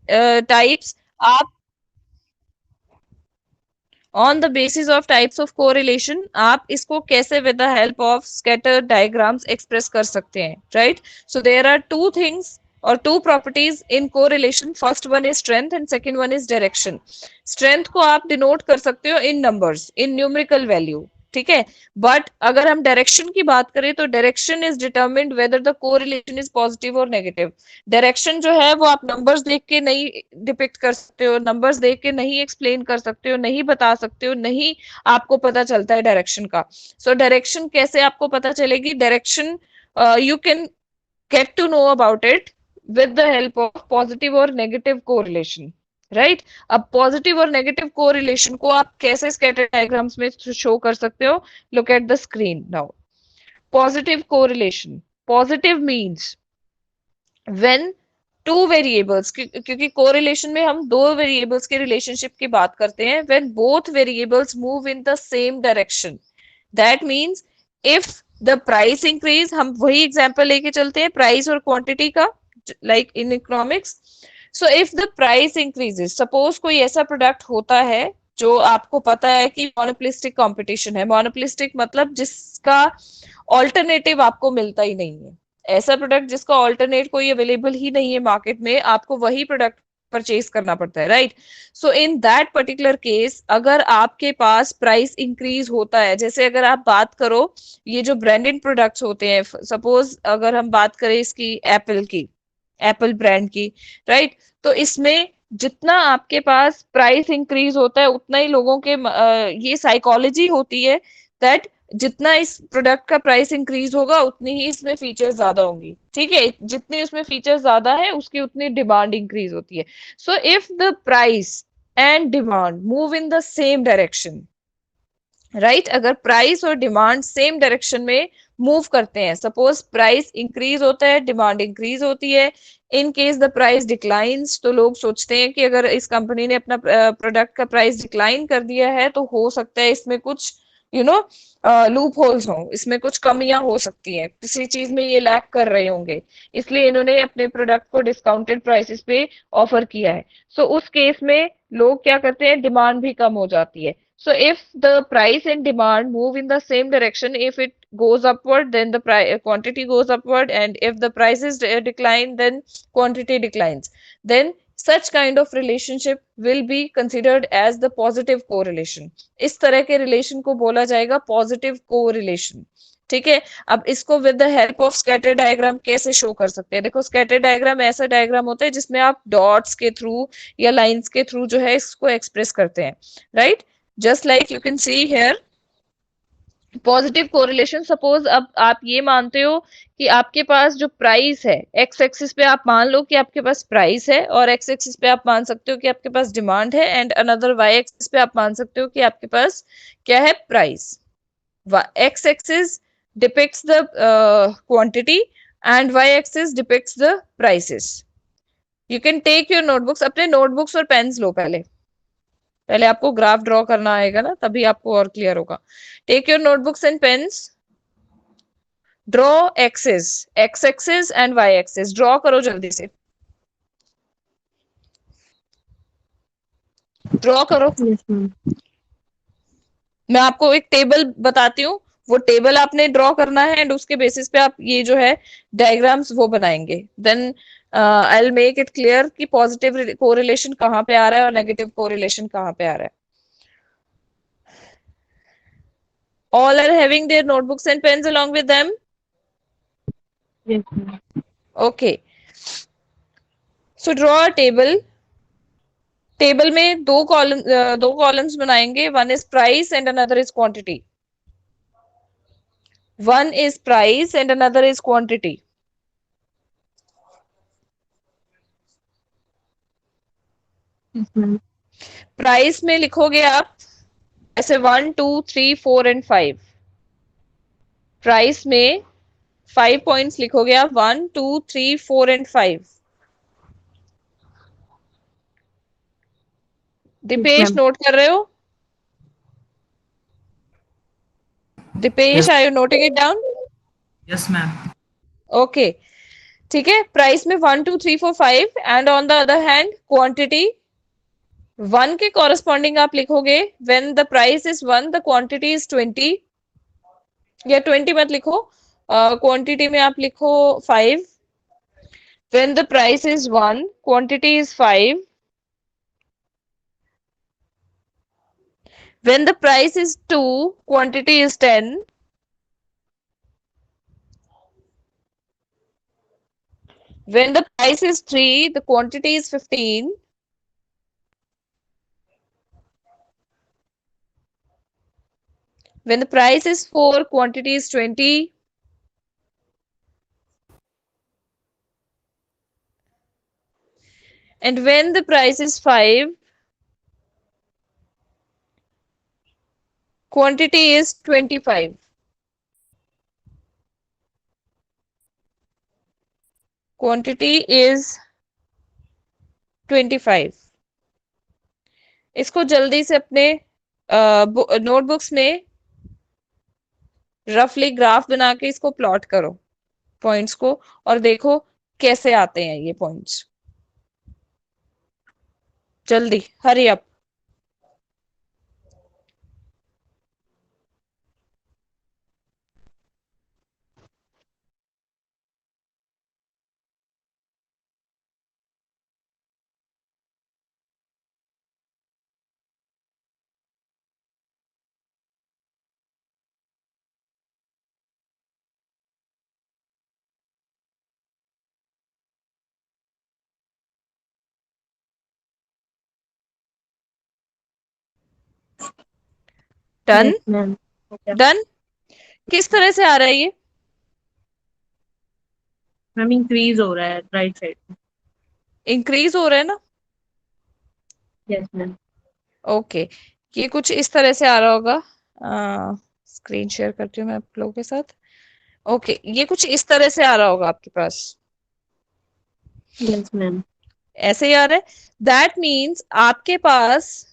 Types आप on the basis of types of correlation आप इसको कैसे with the help of scatter diagrams express कर सकते हैं, right? So there are two things और two properties in correlation. First one is strength and second one is direction. Strength को आप denote कर सकते हो in numbers, in numerical value, ठीक है? बट अगर हम डायरेक्शन की बात करें तो direction is determined whether the correlation is positive और नेगेटिव. डायरेक्शन जो है वो आप नंबर्स देख के नहीं डिपिक्ट कर सकते हो, नंबर्स देख के नहीं एक्सप्लेन कर सकते हो, नहीं बता सकते हो, नहीं आपको पता चलता है डायरेक्शन का. सो डायरेक्शन कैसे आपको पता चलेगी? Direction you can get to know about it with the help of positive और नेगेटिव कोरिलेशन, राइट? अब पॉजिटिव और नेगेटिव कोरिलेशन को आप कैसे स्कैटर डायग्राम्स में शो कर सकते हो? Look at the screen now. Positive correlation, positive means when two variables, क्योंकि कोरिलेशन में हम दो वेरिएबल्स के रिलेशनशिप की बात करते हैं, when both variables move in the same direction. That means if the price increase, हम वही एग्जांपल लेके चलते हैं प्राइस और क्वांटिटी का, like in economics. So if the price increases, suppose कोई ऐसा प्रोडक्ट होता है जो आपको पता है कि मोनोपोलिस्टिक कंपटीशन है. मोनोपोलिस्टिक मतलब जिसका ऑल्टरनेटिव आपको मिलता ही नहीं है. ऐसा प्रोडक्ट जिसका ऑल्टरनेट कोई अवेलेबल ही नहीं है मार्केट में, आपको वही प्रोडक्ट परचेज करना पड़ता है, right? So in that particular case अगर आपके पास प्राइस इंक्रीज होता है, जैसे अगर आप बात करो ये जो ब्रांडेड प्रोडक्ट्स होते हैं, सपोज अगर हम बात करें इसकी एप्पल की, एप्पल ब्रांड की, राइट? तो इसमें जितना आपके पास प्राइस इंक्रीज होता है उतना ही लोगों के ये साइकोलॉजी होती है दैट जितना इस प्रोडक्ट का प्राइस इंक्रीज होगा उतनी ही इसमें फीचर्स ज्यादा होंगी, ठीक है? जितनी उसमें फीचर्स ज्यादा है उसकी उतनी डिमांड इंक्रीज होती है. So if the price and demand move in the same direction, right? अगर प्राइस और डिमांड सेम डायरेक्शन में मूव करते हैं, सपोज प्राइस इंक्रीज होता है, डिमांड इंक्रीज होती है, in case the price declines, तो लोग सोचते हैं कि अगर इस कंपनी ने अपना प्रोडक्ट का प्राइस डिक्लाइन कर दिया है तो हो सकता है इसमें कुछ यू नो लूप होल्स हो, इसमें कुछ कमियां हो सकती हैं, किसी चीज में ये लैक कर रहे होंगे, इसलिए इन्होंने अपने प्रोडक्ट को डिस्काउंटेड प्राइसेस पे ऑफर किया है. सो उस केस में लोग क्या करते हैं, डिमांड भी कम हो जाती है. So if the price and demand move in the same direction, if it goes upward, then the quantity goes upward, and if the prices decline, then quantity declines. Then such kind of relationship will be considered as the positive correlation. इस तरह के relation को बोला जाएगा positive correlation. ठीक है? अब इसको with the help of scatter diagram कैसे शो कर सकते हैं? देखो स्कैटर डायग्राम ऐसा डायग्राम होता है जिसमें आप डॉट्स के थ्रू या लाइंस के थ्रू जो है इसको एक्सप्रेस करते हैं, right? Just like you can see here, positive correlation, suppose अब आप ये मानते हो कि आपके पास जो प्राइस है, एक्स एक्सिस पे आप मान लो कि आपके पास प्राइस है और एक्स एक्सिस पे आप मान सकते हो कि आपके पास डिमांड है, एंड अनदर वाई एक्सिस पे आप मान सकते हो कि आपके पास क्या है, price. X axis depicts the quantity and Y axis depicts the prices. You can take your notebooks, अपने नोटबुक्स और पेन्स लो, पहले पहले आपको ग्राफ ड्रॉ करना आएगा ना, तभी आपको और क्लियर होगा. Take your notebooks and pens, draw axis, X axis and Y axis, draw करो जल्दी से, ड्रॉ करो. Yes, ma'am. मैं आपको एक टेबल बताती हूँ, वो टेबल आपने ड्रॉ करना है एंड उसके बेसिस पे आप ये जो है डायग्राम्स वो बनाएंगे. Then I will make it clear कि पॉजिटिव कोरिलेशन कहाँ पे आ रहा है और नेगेटिव कोरिलेशन कहाँ पे आ रहा है. All are having their notebooks and pens along with them? Yes, ma'am. Okay. So draw a table. Table में दो कॉलम्स बनाएंगे, one is price and another is quantity. One is price and another is quantity. Yes, ma'am. Price में लिखोगे आप ऐसे 1 2 3 4 and 5. Price में 5 points लिखोगे आप, 1 2 3 4 and 5. Yes, Dipesh ma'am. Note कर रहे हो? Deepesh, Yes, are you noting it down? yes, ma'am. Okay. ठीक है, प्राइस में 1 2 3 4 5 and on the other hand quantity 1 के कॉरेस्पॉन्डिंग आप लिखोगे when the price is 1 the quantity is 20, या 20 मत लिखो, क्वांटिटी में आप लिखो 5, when the price is 1 quantity is 5, when the price is 2 quantity is 10, when the price is 3 the quantity is 15, when the price is 4 quantity is 20, and when the price is 5 quantity is 25. Quantity is 25. इसको जल्दी से अपने notebooks में रफली graph बना के इसको plot करो पॉइंट्स को, और देखो कैसे आते हैं ये पॉइंट्स। जल्दी, hurry up. Done Yes, ma'am. Okay. Done. किस तरह से आ रहा है ये? मैम इंक्रीज हो रहा है राइट साइड। इंक्रीज हो रहा है ना? Yes ma'am. ओके, ये कुछ इस तरह से आ रहा होगा। स्क्रीन शेयर करती हूँ मैं आप लोगों के साथ। ओके, ये कुछ इस तरह से आ रहा होगा आपके पास। Yes ma'am. ऐसे ही आ रहा है, दैट मीन्स आपके पास,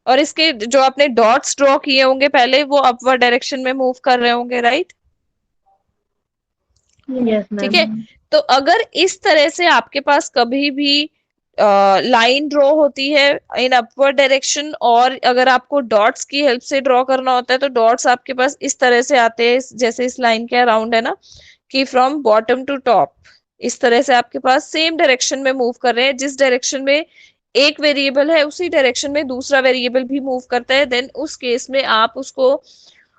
और इसके जो आपने डॉट्स ड्रॉ किए होंगे पहले वो अपवर्ड डायरेक्शन में मूव कर रहे होंगे, राइट? यस ठीक मैम। है, तो अगर इस तरह से आपके पास कभी भी लाइन ड्रॉ होती है इन अपवर्ड डायरेक्शन, और अगर आपको डॉट्स की हेल्प से ड्रॉ करना होता है तो डॉट्स आपके पास इस तरह से आते हैं, जैसे इस लाइन के अराउंड है ना, कि फ्रॉम बॉटम टू टॉप, इस तरह से आपके पास सेम डायरेक्शन में मूव कर रहे हैं। जिस डायरेक्शन में एक वेरिएबल है उसी डायरेक्शन में दूसरा वेरिएबल भी मूव करता है, देन उस केस में आप उसको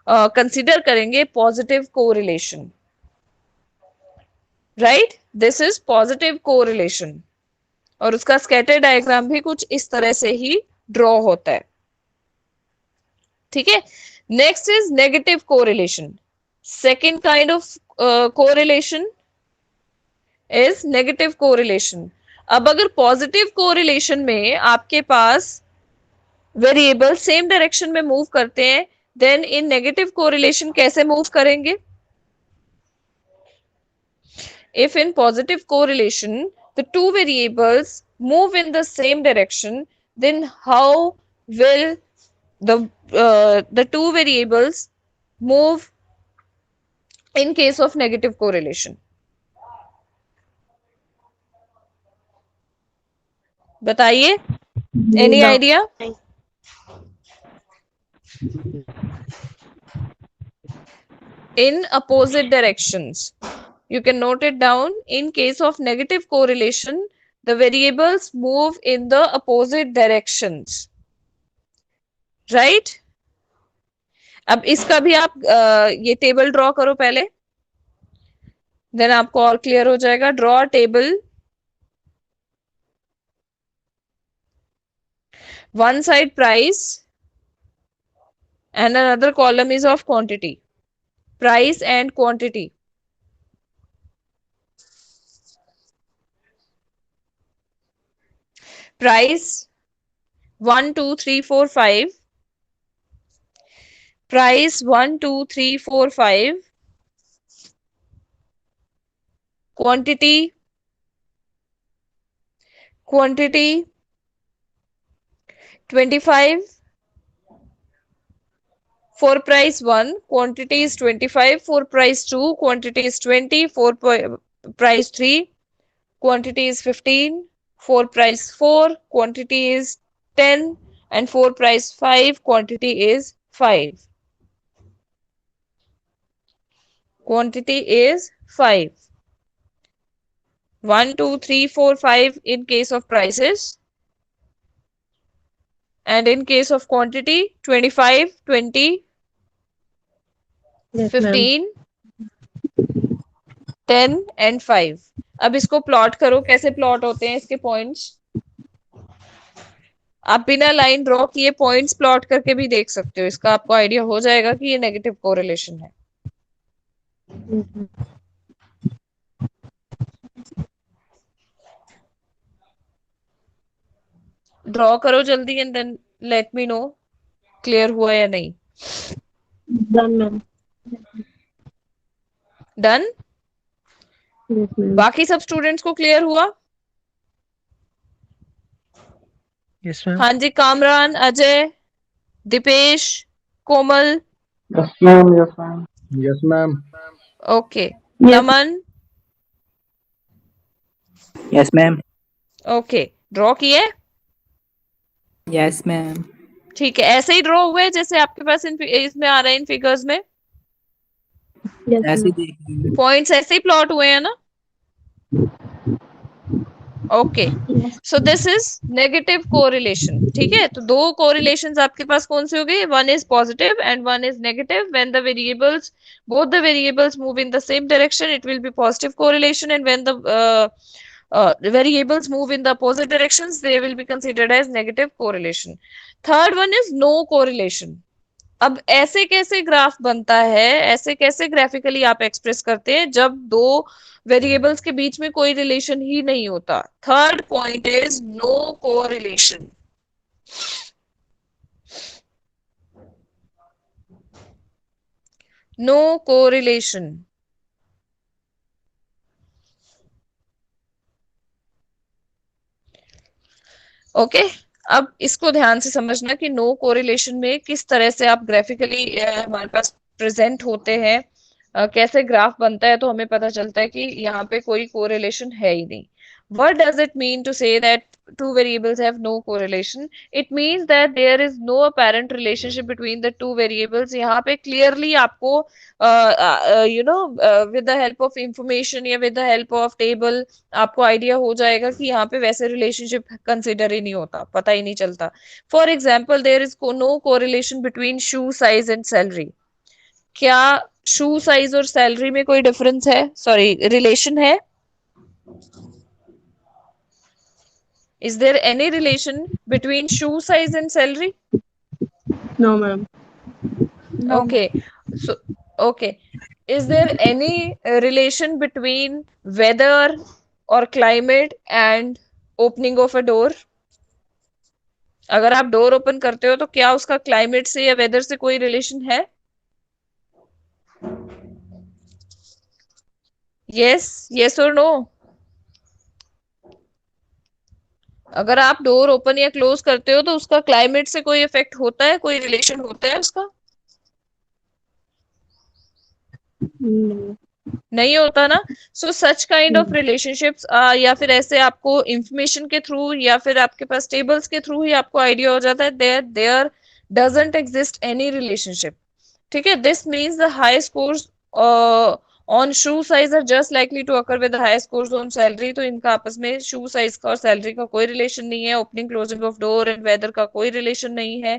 कंसिडर करेंगे positive correlation, right? This is positive correlation, और उसका स्कैटर डायग्राम भी कुछ इस तरह से ही ड्रॉ होता है। ठीक है, next is negative correlation. Second kind of correlation is negative correlation. अब अगर पॉजिटिव कोरिलेशन में आपके पास वेरिएबल सेम डायरेक्शन में मूव करते हैं, देन इन नेगेटिव कोरिलेशन कैसे मूव करेंगे? If in positive correlation the two variables move in the same direction, then how will the two variables move in case of negative correlation? बताइए, any idea? In opposite directions. You can note it down. In case of negative correlation, the variables move in the opposite directions. Right? अब इसका भी आप ये table draw करो पहले, then आपको और क्लियर हो जाएगा। Draw table, one side price and another column is of quantity, price and quantity. Price 1 2 3 4 5, price 1 2 3 4 5, quantity 25 for price 1 quantity is 25, for price 2 quantity is 20, for price 3 quantity is 15, 4 price 4, quantity is 10, and 4 price 5, quantity is 5. Quantity is 5. 1, 2, 3, 4, 5 in case of prices, and in case of quantity 25, 20, Yes, ma'am. 15, 10 and 5. अब इसको plot करो, कैसे plot होते हैं इसके points. आप बिना line draw किए पॉइंट्स प्लॉट करके भी देख सकते हो, इसका आपको आइडिया हो जाएगा कि ये नेगेटिव कोरिलेशन है। Yes, ma'am. ड्रॉ करो जल्दी and then let me know clear हुआ या नहीं। Done, ma'am. Done. Yes, ma'am. बाकी सब स्टूडेंट्स को क्लियर हुआ? Yes ma'am. हाँ जी, Kamran, Ajay, Deepesh, Komal. Yes ma'am, yes ma'am, yes ma'am. Okay, Yes. Naman. Yes ma'am. Okay, draw किए? Yes ma'am. ठीक है, ऐसे ही ड्रॉ हुए जैसे आपके पास इसमें आ रहे हैं इन फिगर्स में। Yes, ऐसे ma'am. देखिए। पॉइंट्स ऐसे ही प्लॉट हुए हैं ना? Okay, so this is negative correlation. ठीक है, तो दो कोरिलेशंस आपके पास कौन से हो गए? One is positive and one is negative. When the variables, both the variables move in the same direction, it will be positive correlation, and when the variables move in the opposite directions, they will be considered as negative correlation. Third one is no correlation. अब ऐसे कैसे graph बनता है, ऐसे कैसे graphically आप express करते हैं जब दो वेरिएबल्स के बीच में कोई रिलेशन ही नहीं होता? Third point is no correlation. No correlation. Okay, अब इसको ध्यान से समझना कि नो कोरिलेशन में किस तरह से आप ग्राफिकली हमारे पास प्रेजेंट होते हैं, कैसे ग्राफ बनता है, तो हमें पता चलता है कि यहाँ पे कोई कोरिलेशन है ही नहीं। What does it mean to say that two variables have no correlation? It means that there is no apparent relationship between the two variables. यहाँ पे clearly आपको with the help of information या with the help of table आपको idea हो जाएगा कि यहाँ पे वैसे रिलेशनशिप कंसिडर ही नहीं होता, पता ही नहीं चलता। For example, there is no correlation between shoe size and salary. क्या शू साइज और सैलरी में कोई डिफरेंस है, सॉरी रिलेशन है? Is there any relation between shoe size and salary? No, ma'am. Okay, so okay, is there any relation between weather or climate and opening of a door? अगर आप door open करते हो तो क्या उसका climate से या वेदर से कोई रिलेशन है? yes or no? अगर आप डोर ओपन या क्लोज करते हो तो उसका क्लाइमेट से कोई इफेक्ट होता है, कोई रिलेशन होता है उसका? No. नहीं होता ना। सो सच काइंड ऑफ रिलेशनशिप्स, या फिर ऐसे आपको इंफॉर्मेशन के थ्रू या फिर आपके पास टेबल्स के थ्रू ही आपको आइडिया हो जाता है there doesn't exist any relationship. ठीक है, this means the high scores on shoe size are just likely to occur with the high scores on salary. तो इनका आपस में शू साइज का और सैलरी का कोई रिलेशन नहीं है। Opening closing of door and weather का कोई रिलेशन नहीं है।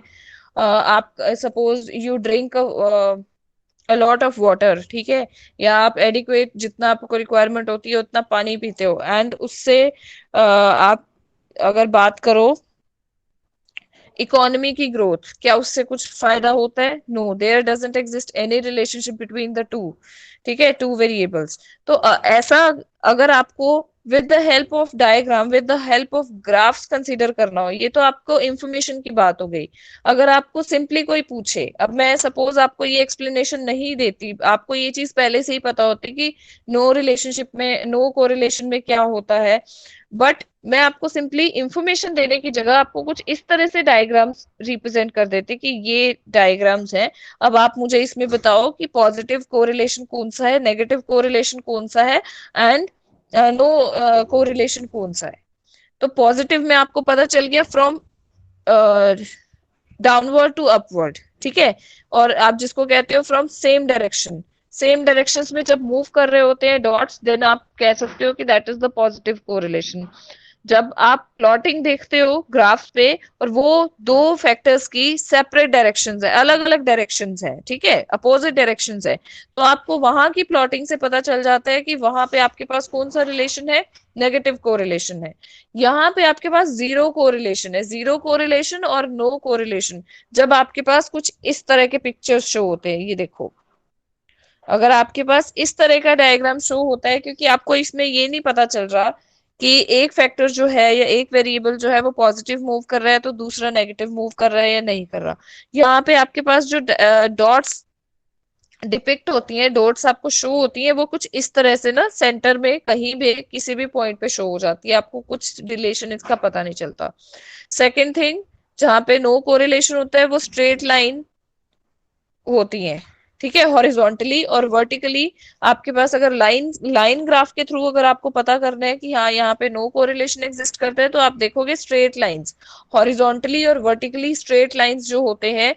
आप suppose you drink a lot of water, ठीक है, या आप एडिक्वेट जितना आपको रिक्वायरमेंट होती है उतना पानी पीते हो, एंड उससे आप अगर बात करो इकोनॉमी की ग्रोथ, क्या उससे कुछ फायदा होता है? No, there doesn't exist any relationship between the two. ठीक है, टू वेरिएबल्स। तो ऐसा अगर आपको with the help of diagram, with the help of graphs consider करना हो, ये तो आपको इंफॉर्मेशन की बात हो गई। अगर आपको सिंपली कोई पूछे, अब मैं सपोज आपको ये एक्सप्लेनेशन नहीं देती, आपको ये चीज पहले से ही पता होती कि नो रिलेशनशिप में, नो कोरिलेशन में क्या होता है, बट मैं आपको सिंपली इंफॉर्मेशन देने की जगह आपको कुछ इस तरह से डायग्राम्स रिप्रेजेंट कर देते कि ये डायग्राम्स हैं, अब आप मुझे इसमें बताओ कि पॉजिटिव कोरिलेशन कौन सा है, नेगेटिव कोरिलेशन कौन सा है, एंड नो कोरिलेशन कौन सा है। तो पॉजिटिव में आपको पता चल गया फ्रॉम डाउनवर्ड टू अपवर्ड, ठीक है। और आप जिसको कहते हो from same direction, same directions में जब मूव कर रहे होते हैं डॉट्स, देन आप कह सकते हो कि that is the positive correlation. जब आप प्लॉटिंग देखते हो ग्राफ पे और वो दो फैक्टर्स की सेपरेट डायरेक्शंस है, अलग अलग डायरेक्शंस है, ठीक है, अपोजिट डायरेक्शंस है, तो आपको वहां की प्लॉटिंग से पता चल जाता है कि वहां पे आपके पास कौन सा रिलेशन है, नेगेटिव कोरिलेशन है। यहाँ पे आपके पास जीरो कोरिलेशन है, जीरो कोरिलेशन और नो कोरिलेशन जब आपके पास कुछ इस तरह के पिक्चर्स शो होते हैं। ये देखो, अगर आपके पास इस तरह का डायग्राम शो होता है, क्योंकि आपको इसमें ये नहीं पता चल रहा कि एक फैक्टर जो है या एक वेरिएबल जो है वो पॉजिटिव मूव कर रहा है तो दूसरा नेगेटिव मूव कर रहा है या नहीं कर रहा। यहाँ पे आपके पास जो डॉट्स डिपिक्ट होती हैं, डॉट्स आपको शो होती हैं, वो कुछ इस तरह से ना सेंटर में कहीं भी किसी भी पॉइंट पे शो हो जाती है, आपको कुछ रिलेशन इसका पता नहीं चलता। सेकेंड थिंग, जहां पे नो कोरिलेशन होता है वो स्ट्रेट लाइन होती है, ठीक है, हॉरिजॉन्टली और वर्टिकली। आपके पास अगर लाइन लाइन ग्राफ के थ्रू अगर आपको पता करना है कि हाँ यहाँ पे नो कोरिलेशन एग्जिस्ट करता है, तो आप देखोगे स्ट्रेट लाइंस, हॉरिजॉन्टली और वर्टिकली स्ट्रेट लाइंस जो होते हैं,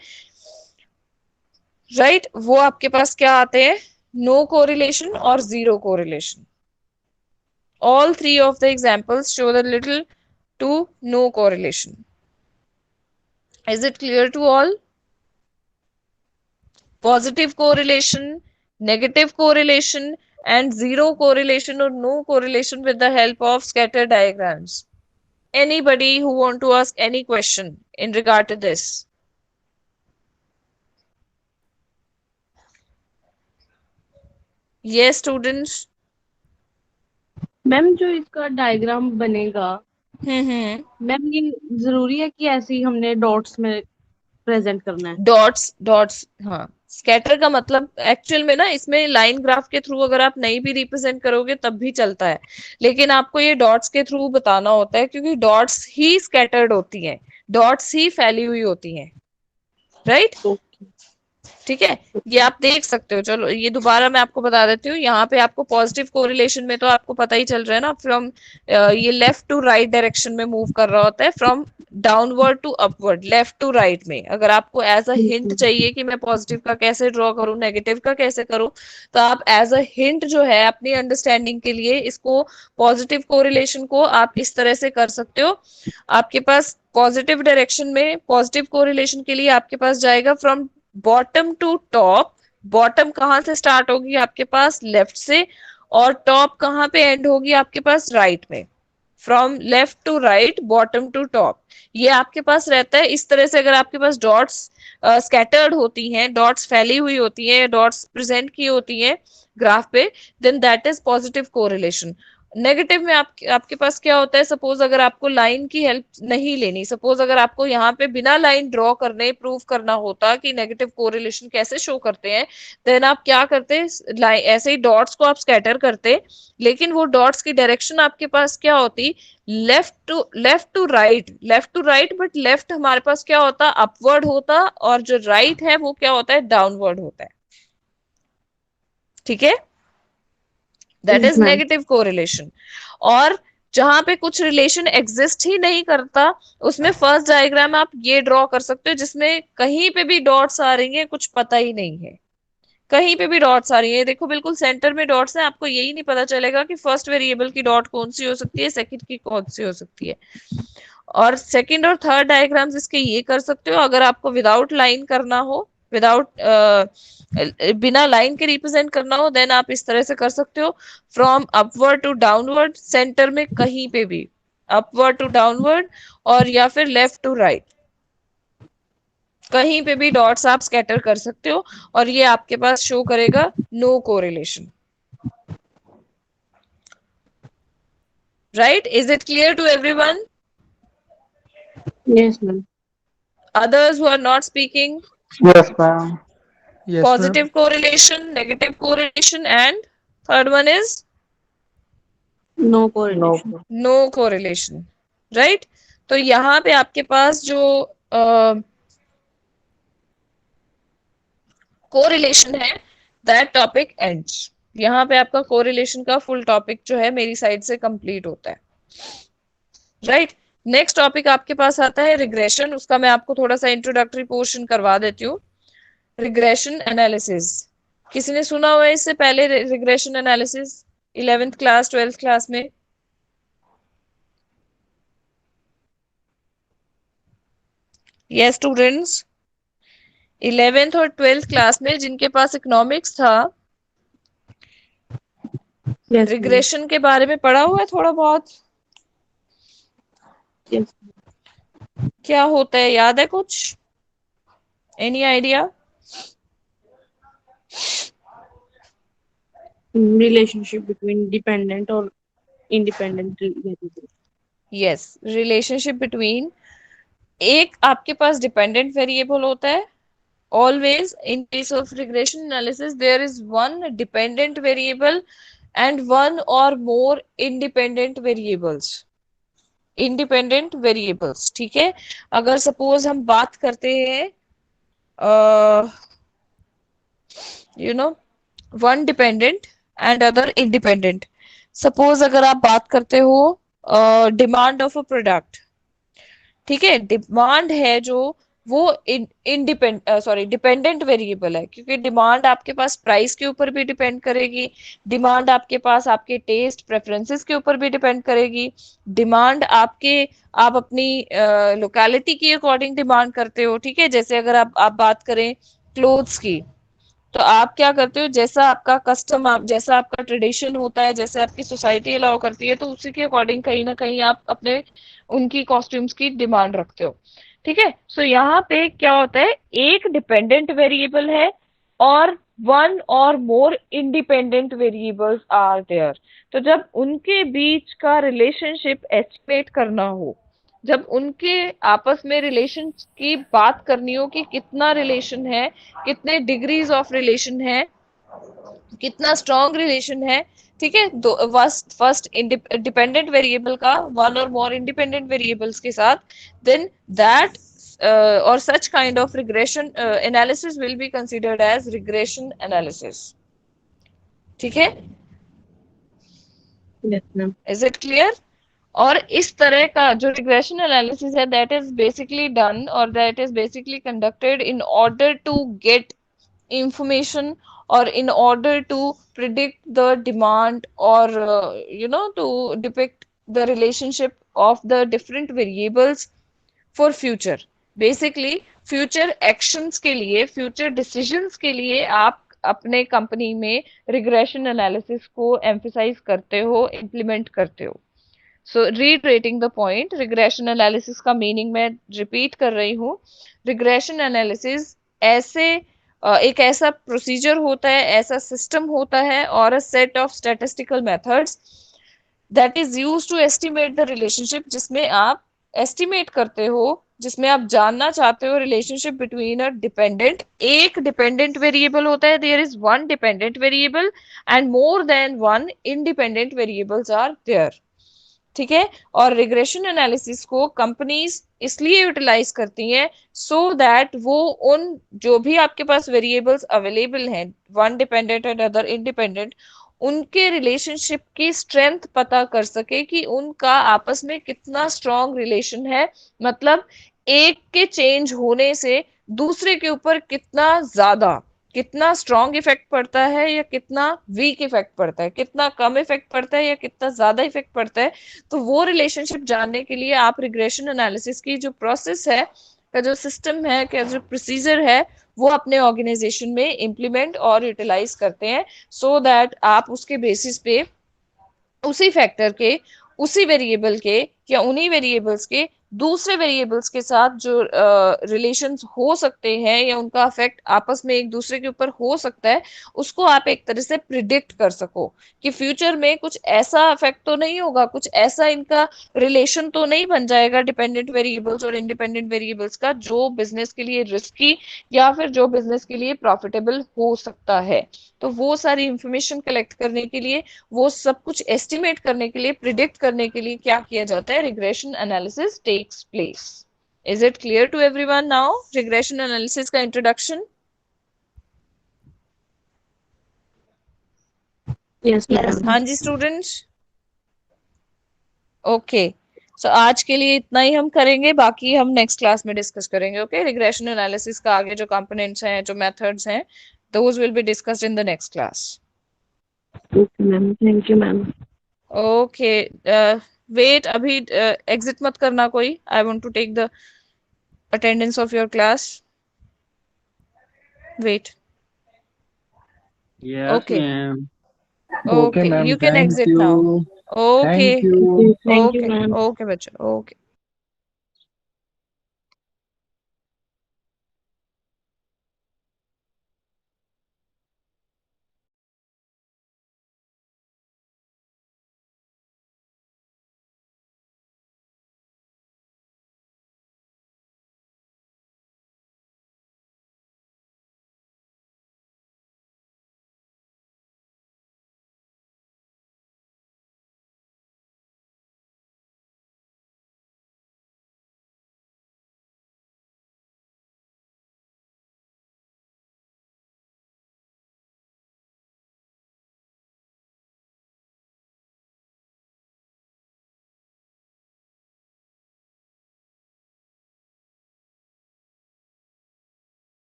राइट, वो आपके पास क्या आते हैं, नो कोरिलेशन और zero correlation. all three of the examples show the little to no correlation. Is it clear to all? Positive correlation, negative correlation, and zero correlation or no correlation with the help of scatter diagrams. Anybody who want to ask any question in regard to this? Yes, students. Ma'am जो इसका diagram बनेगा, हम्म। Ma'am ये जरूरी है कि ऐसे ही हमने dots में प्रेजेंट करना है? डॉट्स डॉट्स, हाँ, स्कैटर का मतलब एक्चुअल में ना इसमें लाइन ग्राफ के थ्रू अगर आप नहीं भी रिप्रेजेंट करोगे तब भी चलता है, लेकिन आपको ये डॉट्स के थ्रू बताना होता है क्योंकि डॉट्स ही स्कैटर्ड होती हैं, डॉट्स ही फैली हुई होती हैं, राइट। ठीक है, ये आप देख सकते हो। चलो ये दोबारा मैं आपको बता देती हूँ। यहाँ पे आपको पॉजिटिव कोरिलेशन में तो आपको पता ही चल रहा है ना, फ्रॉम ये लेफ्ट टू राइट डायरेक्शन में मूव कर रहा होता है, from downward to upward, left to right में। अगर आपको एज अ हिंट चाहिए कि मैं पॉजिटिव का कैसे ड्रॉ करूं, नेगेटिव का कैसे करूं, तो आप एज अ हिंट जो है अपनी अंडरस्टैंडिंग के लिए इसको पॉजिटिव कोरिलेशन को आप इस तरह से कर सकते हो। आपके पास पॉजिटिव डायरेक्शन में पॉजिटिव कोरिलेशन के लिए आपके पास जाएगा from bottom to top. Bottom कहां से स्टार्ट होगी आपके पास, लेफ्ट से, और टॉप कहां पे एंड होगी आपके पास, राइट में। From left to right, bottom to top, ये आपके पास रहता है। इस तरह से अगर आपके पास डॉट्स स्कैटर्ड होती हैं, डॉट्स फैली हुई होती हैं, डॉट्स प्रेजेंट की होती हैं ग्राफ पे, then that is positive correlation. Negative में आपके पास क्या होता है, सपोज अगर आपको लाइन की हेल्प नहीं लेनी, सपोज अगर आपको यहाँ पे बिना लाइन ड्रॉ करने प्रूव करना होता कि नेगेटिव कोरिलेशन कैसे शो करते हैं, देन आप क्या करते, ऐसे ही डॉट्स को आप स्कैटर करते, लेकिन वो डॉट्स की डायरेक्शन आपके पास क्या होती, left to right, left to right, but left हमारे पास क्या होता, अपवर्ड होता, और जो राइट है वो क्या होता है, डाउनवर्ड होता है, ठीक है। That is negative correlation. और जहां पे कुछ रिलेशन एग्जिस्ट ही नहीं करता, उसमें फर्स्ट डायग्राम आप ये ड्रॉ कर सकते हो जिसमें कहीं पे भी डॉट्स आ रही हैं, कुछ पता ही नहीं है, कहीं पे भी डॉट्स आ रही है, देखो बिल्कुल सेंटर में डॉट्स हैं, आपको यही नहीं पता चलेगा कि फर्स्ट वेरिएबल की डॉट कौन सी हो सकती है, सेकंड की कौन सी हो सकती है। और सेकंड और थर्ड डायग्राम्स इसके ये कर सकते हो। अगर आपको विदाउट लाइन करना हो, विदाउट बिना लाइन के रिप्रेजेंट करना हो, देन आप इस तरह से कर सकते हो, from upward to downward, centre में कहीं पे भी, अपवर्ड टू डाउनवर्ड, और या फिर लेफ्ट टू राइट, कहीं पे भी डॉट्स आप स्कैटर कर सकते हो, और ये आपके पास शो करेगा no correlation, right. Is it clear to everyone? Yes, ma'am. Others who are not speaking? Yes, ma'am. Yes, Positive correlation, negative correlation, and third one is No No. correlation. no correlation, right? तो यहाँ पे आपके पास जो correlation है, that topic ends. यहाँ पे आपका correlation का फुल टॉपिक जो है मेरी साइड से कंप्लीट होता है, राइट। नेक्स्ट टॉपिक आपके पास आता है रिग्रेशन। उसका मैं आपको थोड़ा सा इंट्रोडक्टरी पोर्शन करवा देती हूँ। रिग्रेशन एनालिसिस, किसी ने सुना हुआ है इससे पहले regression analysis 11th class 12th class में? यस स्टूडेंट्स, 11th और 12th क्लास में जिनके पास इकोनॉमिक्स था, Yes, ma'am. रिग्रेशन के बारे में पढ़ा हुआ है थोड़ा बहुत? Yes. क्या होता है, याद है कुछ? Any idea? Relationship between dependent or independent variable. Yes, relationship between, एक आपके पास डिपेंडेंट वेरिएबल होता है। Always in case of regression analysis there is one dependent variable and one और more independent variables. Independent variables, ठीक है। अगर suppose हम बात करते हैं one dependent and other independent. Suppose अगर आप बात करते हो डिमांड ऑफ अ प्रोडक्ट, ठीक है। डिमांड है जो वो डिपेंडेंट वेरिएबल है, क्योंकि डिमांड आपके पास प्राइस के ऊपर भी डिपेंड करेगी, डिमांड आपके पास आपके टेस्ट प्रेफरेंसेस के ऊपर भी डिपेंड करेगी, डिमांड आप अपनी लोकेलिटी के अकॉर्डिंग डिमांड करते हो, ठीक है। जैसे अगर आप बात करें क्लोथ्स की, तो आप क्या करते हो, जैसा आपका कस्टम, आप जैसा आपका ट्रेडिशन होता है, जैसे आपकी सोसाइटी अलाउ करती है, तो उसी के अकॉर्डिंग कहीं ना कहीं आप अपने उनकी कॉस्ट्यूम्स की डिमांड रखते हो, ठीक है। सो यहाँ पे क्या होता है, एक डिपेंडेंट वेरिएबल है और वन और more independent variables are there. तो जब उनके बीच का रिलेशनशिप एस्टिमेट करना हो, जब उनके आपस में रिलेशन की बात करनी हो कि कितना रिलेशन है, कितने डिग्रीज ऑफ रिलेशन है, कितना स्ट्रॉन्ग रिलेशन है, ठीक है। दो फर्स्ट डिपेंडेंट वेरिएबल का वन और मोर इंडिपेंडेंट वेरिएबल्स के साथ, देन दैट और such kind of regression analysis will be considered as regression analysis, ठीक है। Yes, ma'am. Is it clear? और इस तरह का जो रिग्रेशन एनालिसिस है, दैट इज बेसिकली डन और that is basically conducted in order to get information or in order to predict the demand or to depict the relationship of the different variables for future। basically future actions के लिए, future decisions के लिए आप अपने company में regression analysis को emphasise करते हो, इम्प्लीमेंट करते हो। So retreating the point, regression analysis का मीनिंग मैं रिपीट कर रही हूँ। रिग्रेशन एनालिसिस एक ऐसा प्रोसीजर होता है, ऐसा सिस्टम होता है और a set of statistical methods that is used to estimate the relationship, जिसमें आप एस्टिमेट करते हो, जिसमें आप जानना चाहते हो रिलेशनशिप बिटवीन अ डिपेंडेंट, एक डिपेंडेंट वेरिएबल होता है, there is one dependent variable and more than one independent variables are there, ठीक है। और रिग्रेशन एनालिसिस को कंपनीज इसलिए यूटिलाइज करती हैं सो दैट वो उन जो भी आपके पास वेरिएबल्स अवेलेबल हैं, one dependent and other independent, उनके रिलेशनशिप की स्ट्रेंथ पता कर सके कि उनका आपस में कितना स्ट्रॉन्ग रिलेशन है। मतलब एक के चेंज होने से दूसरे के ऊपर कितना स्ट्रॉन्ग इफेक्ट पड़ता है या कितना वीक इफेक्ट पड़ता है, कितना कम इफेक्ट पड़ता है या कितना ज्यादा इफेक्ट पड़ता है। तो वो रिलेशनशिप जानने के लिए आप रिग्रेशन एनालिसिस की जो प्रोसेस है, का जो सिस्टम है, का जो प्रोसीजर है, वो अपने ऑर्गेनाइजेशन में इम्प्लीमेंट और यूटिलाइज करते हैं सो दैट आप उसके बेसिस पे उसी फैक्टर के, उसी वेरिएबल के या उन्हीं वेरिएबल्स के दूसरे वेरिएबल्स के साथ जो रिलेशंस हो सकते हैं या उनका इफेक्ट आपस में एक दूसरे के ऊपर हो सकता है, उसको आप एक तरह से प्रिडिक्ट कर सको कि फ्यूचर में कुछ ऐसा इफेक्ट तो नहीं होगा, कुछ ऐसा इनका रिलेशन तो नहीं बन जाएगा डिपेंडेंट वेरिएबल्स और इंडिपेंडेंट वेरिएबल्स का, जो बिजनेस के लिए रिस्की या फिर जो बिजनेस के लिए प्रॉफिटेबल हो सकता है। तो वो सारी इंफॉर्मेशन कलेक्ट करने के लिए, वो सब कुछ एस्टिमेट करने के लिए, प्रिडिक्ट करने के लिए क्या किया जाता है, regression analysis takes place. Is it clear to everyone now regression analysis का इंट्रोडक्शन? Yes ma'am. हाँ जी स्टूडेंट्स, ओके। सो आज के लिए इतना ही हम करेंगे, बाकी हम नेक्स्ट क्लास में डिस्कस करेंगे। ओके, रिग्रेशन एनालिसिस का आगे जो कंपोनेंट्स हैं, जो मेथड्स हैं, those will be discussed in the next class. Okay ma'am, thank you ma'am. Okay, wait, अभी एग्जिट मत करना कोई। I want to take the attendance of your class. Wait. Yes, Okay. ma'am. Okay, Okay, ma'am. you can Thank exit now. you. Okay. Thank you. Thank you Okay. Ma'am. Okay, बच्चों। Okay.